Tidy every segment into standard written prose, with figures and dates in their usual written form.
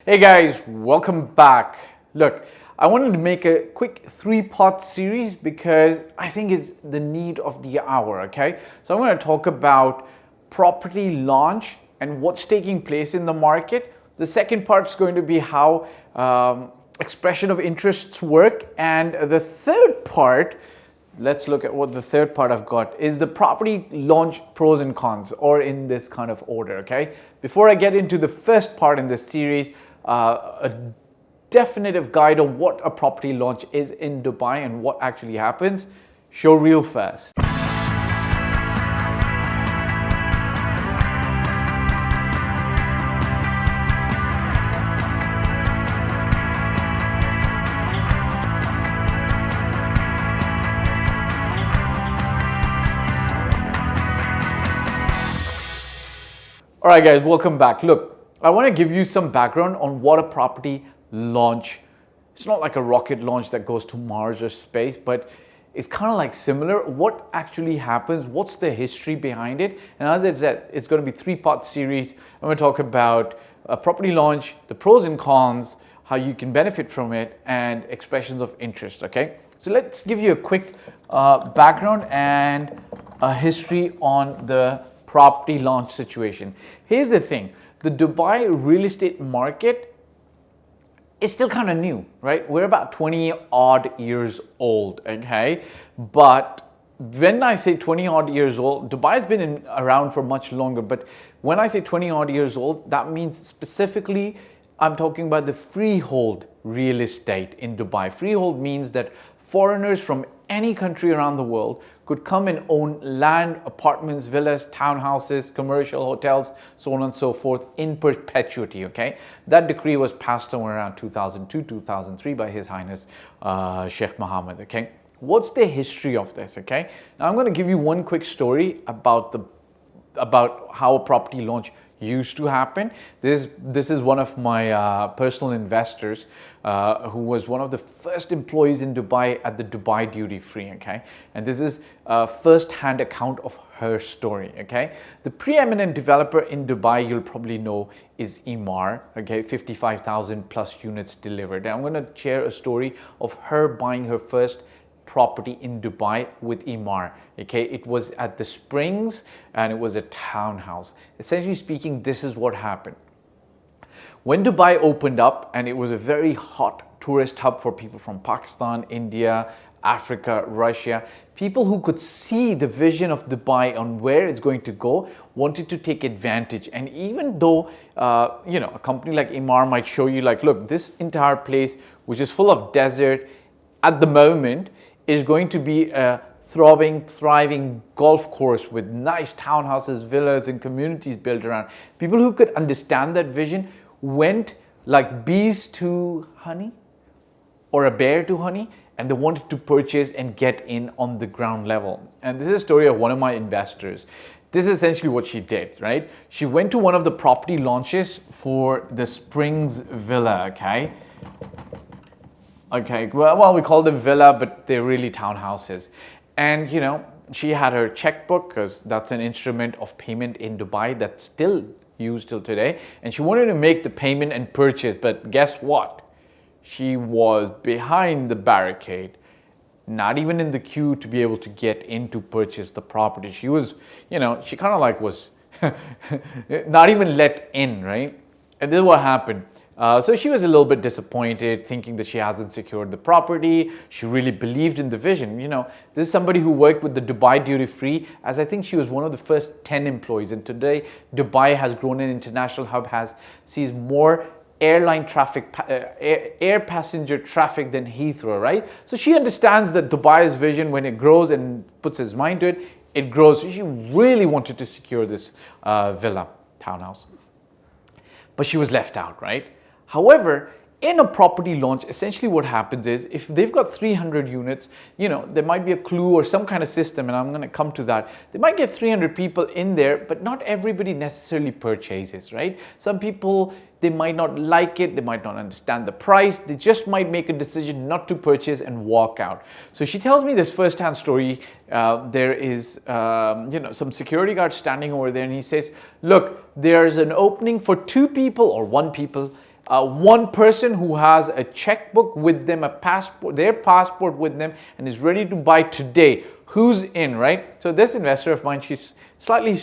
Hey guys, welcome back. Look, I wanted to make a quick three-part series because I think it's the need of the hour, okay? So I'm going to talk about property launch and what's taking place in the market. The second part is going to be how expression of interests work. And the third part, let's look at what the third part I've got is the property launch pros and cons, or in this kind of order, okay? Before I get into the first part in this series, a definitive guide on what a property launch is in Dubai and what actually happens, show reel first. All right guys, welcome back. Look, I want to give you some background on what a property launch. It's not like a rocket launch that goes to Mars or space, but it's kind of like similar. What actually happens? What's the history behind it? And as I said, it's going to be a three-part series. I'm going to talk about a property launch, the pros and cons, how you can benefit from it, and expressions of interest, okay? So let's give you a quick background and a history on the property launch situation. Here's the thing. The Dubai real estate market is still kind of new, right? We're about 20 odd years old, okay? But when I say 20 odd years old, Dubai's been around for much longer. But when I say 20 odd years old, that means specifically I'm talking about the freehold real estate in Dubai. Freehold means that foreigners from any country around the world could come and own land, apartments, villas, townhouses, commercial hotels, so on and so forth in perpetuity, okay? That decree was passed somewhere around 2002, 2003 by His Highness Sheikh Mohammed, okay? What's the history of this, okay? Now I'm going to give you one quick story about how a property launch used to happen. This is one of my personal investors who was one of the first employees in Dubai at the Dubai Duty Free, okay? And this is a first-hand account of her story, okay? The preeminent developer in Dubai, you'll probably know, is Emaar, okay? 55,000 plus units delivered. And I'm going to share a story of her buying her first property in Dubai with Emaar, okay? It was at the Springs and it was a townhouse. Essentially speaking, this is what happened. When Dubai opened up, and it was a very hot tourist hub for people from Pakistan, India, Africa, Russia, people who could see the vision of Dubai on where it's going to go wanted to take advantage. And even though, you know, a company like Emaar might show you like, look, this entire place, which is full of desert at the moment, is going to be a throbbing, thriving golf course with nice townhouses, villas, and communities built around. People who could understand that vision went like bees to honey or a bear to honey, and they wanted to purchase and get in on the ground level. And this is a story of one of my investors. This is essentially what she did, right? She went to one of the property launches for the Springs Villa, okay? Okay, well, we call them villa, but they're really townhouses. And, you know, she had her checkbook, because that's an instrument of payment in Dubai that's still used till today. And she wanted to make the payment and purchase, but guess what? She was behind the barricade, not even in the queue to be able to get in to purchase the property. She was, you know, she kind of like was not even let in, right? And this is what happened. So she was a little bit disappointed, thinking that she hasn't secured the property. She really believed in the vision. You know, this is somebody who worked with the Dubai Duty Free, as I think she was one of the first 10 employees. And today, Dubai has grown an international hub, sees more airline traffic, air passenger traffic than Heathrow, right? So she understands that Dubai's vision, when it grows and puts his mind to it, it grows. So she really wanted to secure this villa, townhouse. But she was left out, right? However, in a property launch, essentially what happens is if they've got 300 units, you know, there might be a clue or some kind of system, and I'm going to come to that. They might get 300 people in there, but not everybody necessarily purchases, right? Some people, they might not like it, they might not understand the price, they just might make a decision not to purchase and walk out. So she tells me this first-hand story. There is, you know, some security guard standing over there, and he says, look, there's an opening for 2 people or 1 people, one person who has a checkbook with them, a passport, their passport with them, and is ready to buy today. Who's in, right? So this investor of mine, she's slightly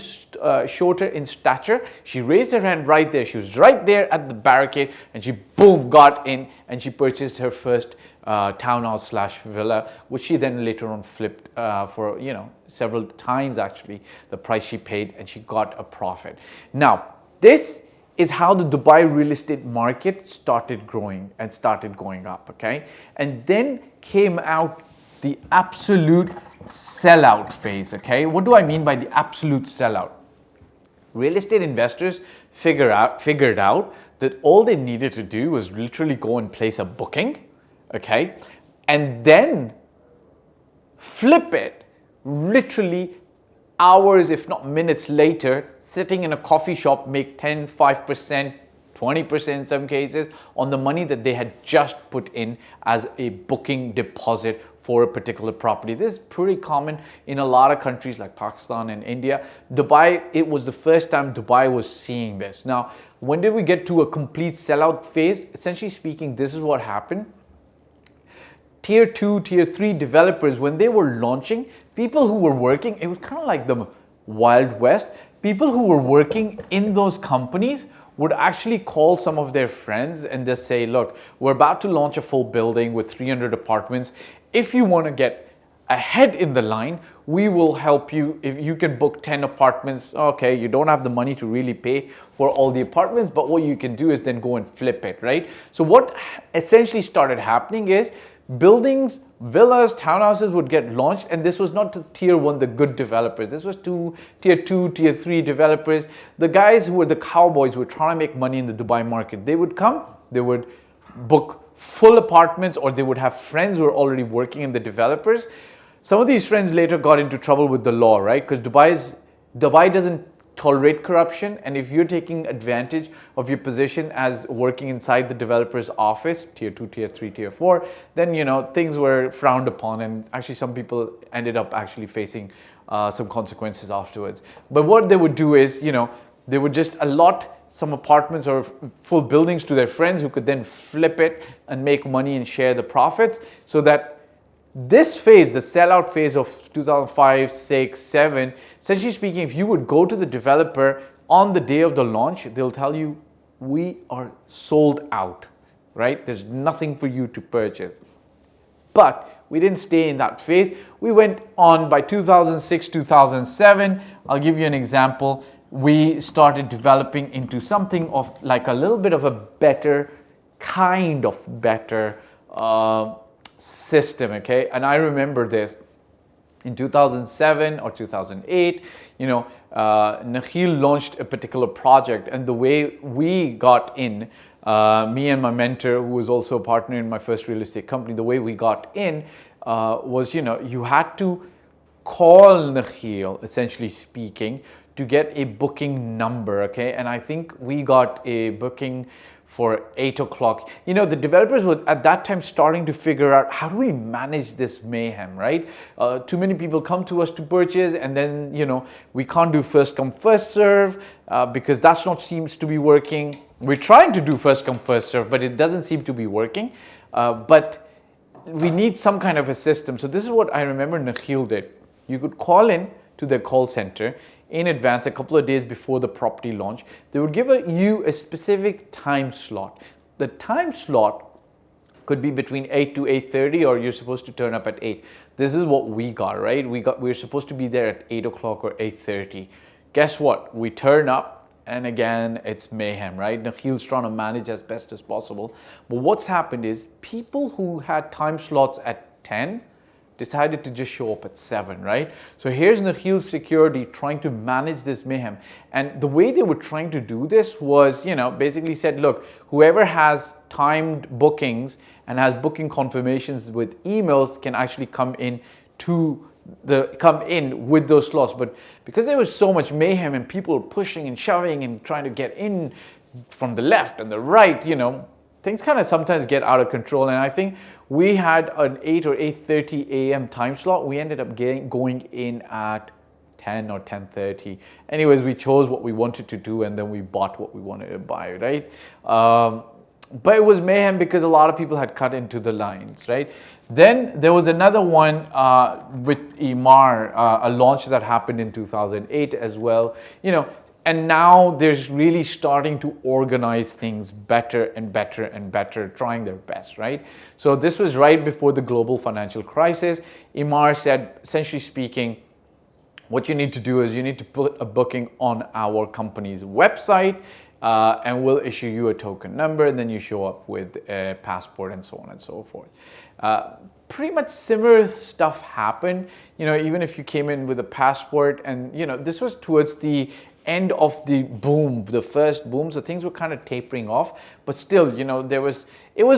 shorter in stature. She raised her hand right there. She was right there at the barricade, and she boom got in, and she purchased her first townhouse slash villa, which she then later on flipped for several times actually the price she paid, and she got a profit. Now this is how the Dubai real estate market started growing and started going up, okay? And then came out the absolute sellout phase, okay? What do I mean by the absolute sellout? Real estate investors figured out that all they needed to do was literally go and place a booking, okay? And then flip it literally hours, if not minutes later, sitting in a coffee shop, make 10, 5%, 20% in some cases on the money that they had just put in as a booking deposit for a particular property. This is pretty common in a lot of countries like Pakistan and India. Dubai, it was the first time Dubai was seeing this. Now, when did we get to a complete sellout phase? Essentially speaking, this is what happened. Tier 2, Tier 3 developers, when they were launching, people who were working, it was kind of like the Wild West. People who were working in those companies would actually call some of their friends and just say, look, we're about to launch a full building with 300 apartments. If you want to get ahead in the line, we will help you. If you can book 10 apartments, okay, you don't have the money to really pay for all the apartments, but what you can do is then go and flip it, right? So what essentially started happening is buildings, villas, townhouses would get launched, and this was not the tier 1, the good developers. This was tier 2, tier 3 developers. The guys who were the cowboys who were trying to make money in the Dubai market. They would come, they would book full apartments, or they would have friends who are already working in the developers. Some of these friends later got into trouble with the law, right? Because Dubai doesn't tolerate corruption, and if you're taking advantage of your position as working inside the developer's office, tier 2, tier 3, tier 4, then things were frowned upon, and actually some people ended up actually facing some consequences afterwards. But what they would do is, they would just allot some apartments or full buildings to their friends who could then flip it and make money and share the profits, so that this phase, the sellout phase of 2005, 6, 7, essentially speaking, if you would go to the developer on the day of the launch, they'll tell you, we are sold out, right? There's nothing for you to purchase. But we didn't stay in that phase. We went on by 2006, 2007. I'll give you an example. We started developing into something of like a little bit of a better, kind of better, system, okay? And I remember this in 2007 or 2008, Nakhil launched a particular project, and the way we got in, me and my mentor, who was also a partner in my first real estate company, the way we got in was, you had to call Nakhil, essentially speaking, to get a booking number, okay? And I think we got a booking for 8 o'clock. The developers were at that time starting to figure out, how do we manage this mayhem, right? Too many people come to us to purchase, and then, we can't do first come, first serve, because that's not seems to be working. We're trying to do first come, first serve, but it doesn't seem to be working. But we need some kind of a system. So this is what I remember Nakhil did. You could call in to their call center in advance, a couple of days before the property launch. They would give you a specific time slot. The time slot could be between 8 to 8:30, or you're supposed to turn up at 8. This is what we got, right? We're supposed to be there at 8 o'clock or 8:30. Guess what? We turn up, and again, it's mayhem, right? Nakhil's trying to manage as best as possible. But what's happened is people who had time slots at 10 decided to just show up at 7, right? So here's Nakhil's security trying to manage this mayhem. And the way they were trying to do this was, basically said, look, whoever has timed bookings and has booking confirmations with emails can actually come in with those slots. But because there was so much mayhem and people were pushing and shoving and trying to get in from the left and the right, things kind of sometimes get out of control. And I think we had an 8 or 8:30 a.m. time slot. We ended up going in at 10 or 10:30. Anyways, we chose what we wanted to do, and then we bought what we wanted to buy, right? But it was mayhem because a lot of people had cut into the lines, right? Then there was another one with Emaar, a launch that happened in 2008 as well, and now there's really starting to organize things better and better and better, trying their best, right? So this was right before the global financial crisis. Emaar said, essentially speaking, what you need to do is you need to put a booking on our company's website, and we'll issue you a token number, and then you show up with a passport and so on and so forth. Pretty much similar stuff happened, even if you came in with a passport, and this was towards the end of the boom, the first boom, so things were kind of tapering off, but still, it was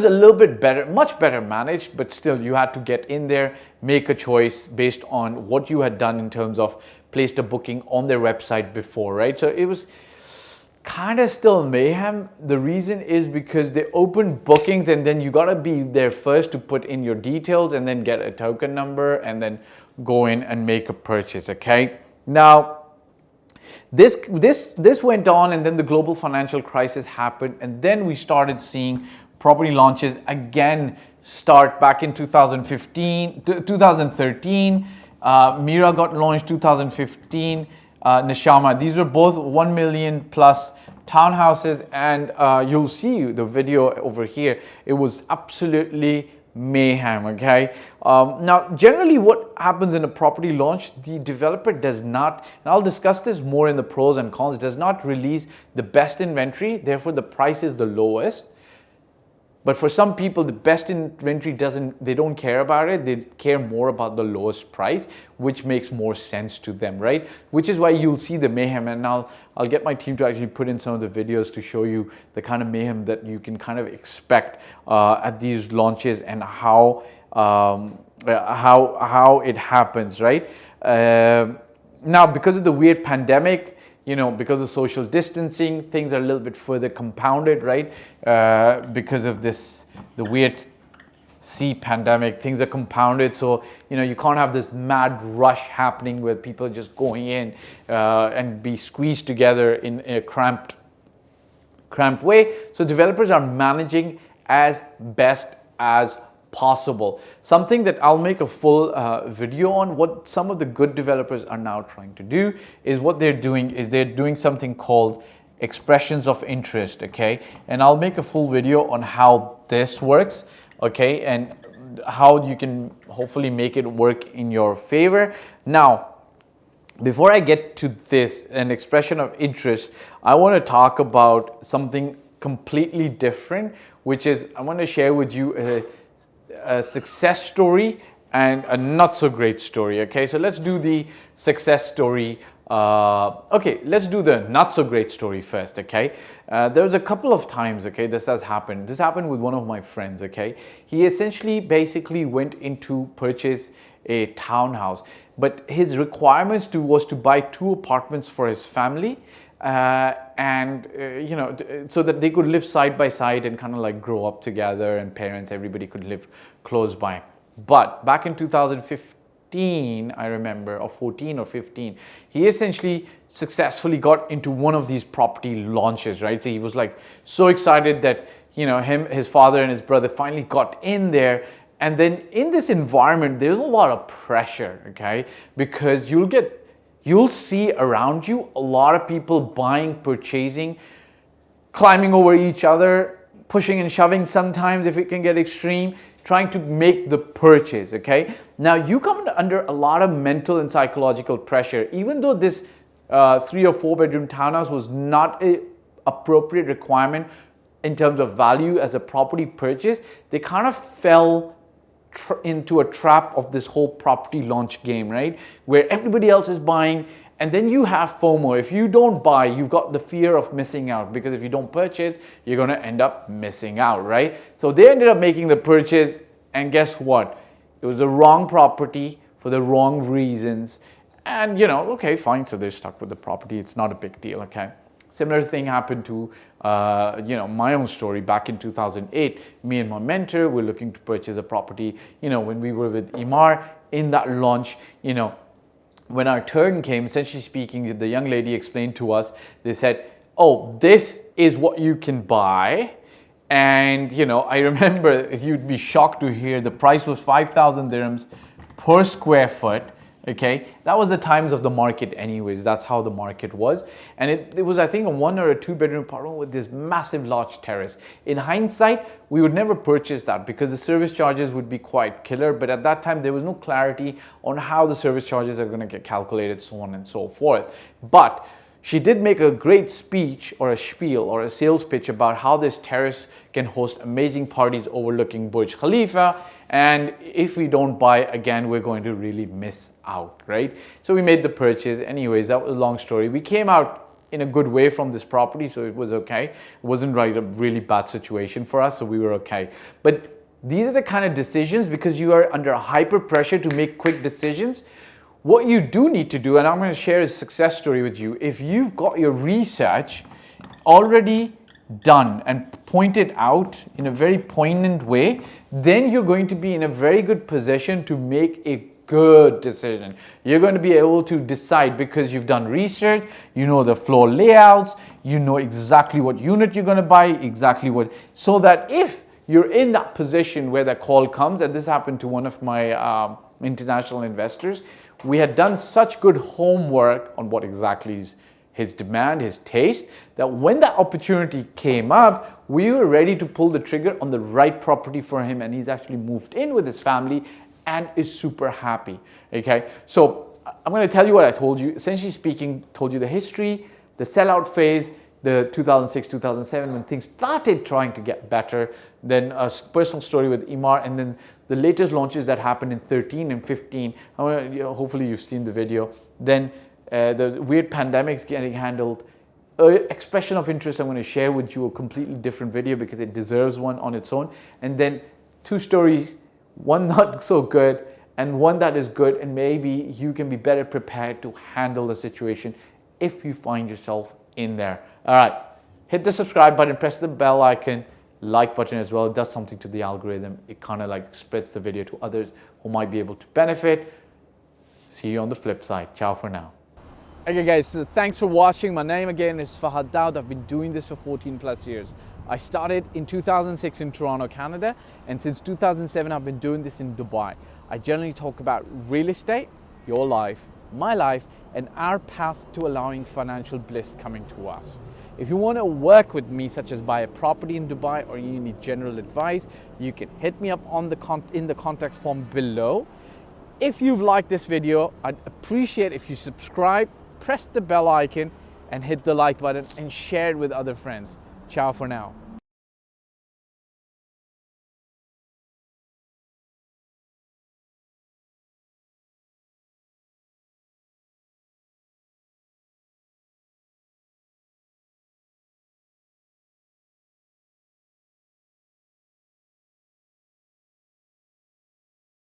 a little bit better, much better managed, but still you had to get in there, make a choice based on what you had done in terms of placed a booking on their website before, right? So it was kind of still mayhem. The reason is because they opened bookings, and then you got to be there first to put in your details and then get a token number and then go in and make a purchase. Okay, now this went on, and then the global financial crisis happened, and then we started seeing property launches again start back in 2013. Mira got launched 2015. Nishama, these were both 1 million plus townhouses, and you'll see the video over here. It was absolutely mayhem. Okay, now generally what happens in a property launch, the developer does not, and I'll discuss this more in the pros and cons, does not release the best inventory, therefore the price is the lowest. But for some people, the best inventory they don't care about it. They care more about the lowest price, which makes more sense to them, right? Which is why you'll see the mayhem. And now I'll get my team to actually put in some of the videos to show you the kind of mayhem that you can kind of expect at these launches, and how it happens, right? Now, because of the weird pandemic, because of social distancing, things are a little bit further compounded, right? Because of the weird pandemic, things are compounded. So, you can't have this mad rush happening where people are just going in and be squeezed together in a cramped way. So developers are managing as best as possible. Something that I'll make a full video on, what some of the good developers are now trying to do is what they're doing something called expressions of interest, okay? And I'll make a full video on how this works, okay? And how you can hopefully make it work in your favor. Now, before I get to this, an expression of interest, I want to talk about something completely different, which is I want to share with you a success story and a not so great story. Okay, so let's do the success story. Okay, let's do the not so great story first. Okay, there was a couple of times, okay, this has happened. This happened with one of my friends. Okay, he essentially basically went into purchase a townhouse, but his requirements was to buy 2 apartments for his family, so that they could live side by side and kind of like grow up together, and parents, everybody could live close by. But back in 2015, I remember, or 14 or 15, he essentially successfully got into one of these property launches, right? So he was like so excited that, his father and his brother finally got in there. And then in this environment, there's a lot of pressure, okay? Because you'll see around you a lot of people buying, purchasing, climbing over each other, pushing and shoving sometimes if it can get extreme, trying to make the purchase, okay? Now you come under a lot of mental and psychological pressure. Even though this 3 or 4 bedroom townhouse was not a appropriate requirement in terms of value as a property purchase, they kind of fell into a trap of this whole property launch game, right? Where everybody else is buying, and then you have FOMO. If you don't buy, you've got the fear of missing out, because if you don't purchase, you're going to end up missing out, right? So they ended up making the purchase, and guess what? It was the wrong property for the wrong reasons. And okay, fine. So they're stuck with the property. It's not a big deal, okay? Similar thing happened to my own story back in 2008. Me and my mentor were looking to purchase a property, when we were with Emaar in that launch. When our turn came, essentially speaking, the young lady explained to us, they said, oh, this is what you can buy, And you know, I remember you'd be shocked to hear the price was 5,000 dirhams per square foot. Okay, that was the times of the market anyways. That's how the market was. And it was, I think, a 1 or a 2 bedroom apartment with this massive large terrace. In hindsight, we would never purchase that because the service charges would be quite killer. But at that time, there was no clarity on how the service charges are going to get calculated, so on and so forth. But she did make a great speech or a spiel or a sales pitch about how this terrace can host amazing parties overlooking Burj Khalifa. And if we don't buy again, we're going to really miss out, right? So we made the purchase. Anyways, that was a long story. We came out in a good way from this property, so it was okay. It wasn't like a really bad situation for us, so we were okay. But these are the kind of decisions, because you are under hyper pressure to make quick decisions. What you do need to do, and I'm going to share a success story with you. If you've got your research already done and pointed out in a very poignant way, then you're going to be in a very good position to make a good decision. You're going to be able to decide because you've done research, you know the floor layouts, you know exactly what unit you're going to buy, exactly what, so that if you're in that position where that call comes, and this happened to one of my international investors, we had done such good homework on what exactly is his demand, his taste, that when that opportunity came up, we were ready to pull the trigger on the right property for him, and he's actually moved in with his family and is super happy. Okay, so I'm going to tell you what I told you. Essentially speaking, told you the history, the sellout phase, the 2006, 2007, when things started trying to get better, then a personal story with Emaar, and then the latest launches that happened in 13 and 15. Hopefully you've seen the video. Then the weird pandemics getting handled. Expression of interest, I'm going to share with you a completely different video because it deserves one on its own. And then 2 stories, one not so good and one that is good, and maybe you can be better prepared to handle the situation if you find yourself in there. All right, hit the subscribe button, press the bell icon, like button as well. It does something to the algorithm. It kind of like spreads the video to others who might be able to benefit. See you on the flip side. Ciao for now. Okay guys, so thanks for watching. My name again is Fahd Dawood. I've been doing this for 14 plus years. I started in 2006 in Toronto, Canada, and since 2007 I've been doing this in Dubai. I generally talk about real estate, your life, my life, and our path to allowing financial bliss coming to us. If you want to work with me, such as buy a property in Dubai, or you need general advice, you can hit me up on in the contact form below. If you've liked this video, I'd appreciate if you subscribe, press the bell icon, and hit the like button and share it with other friends. Ciao for now.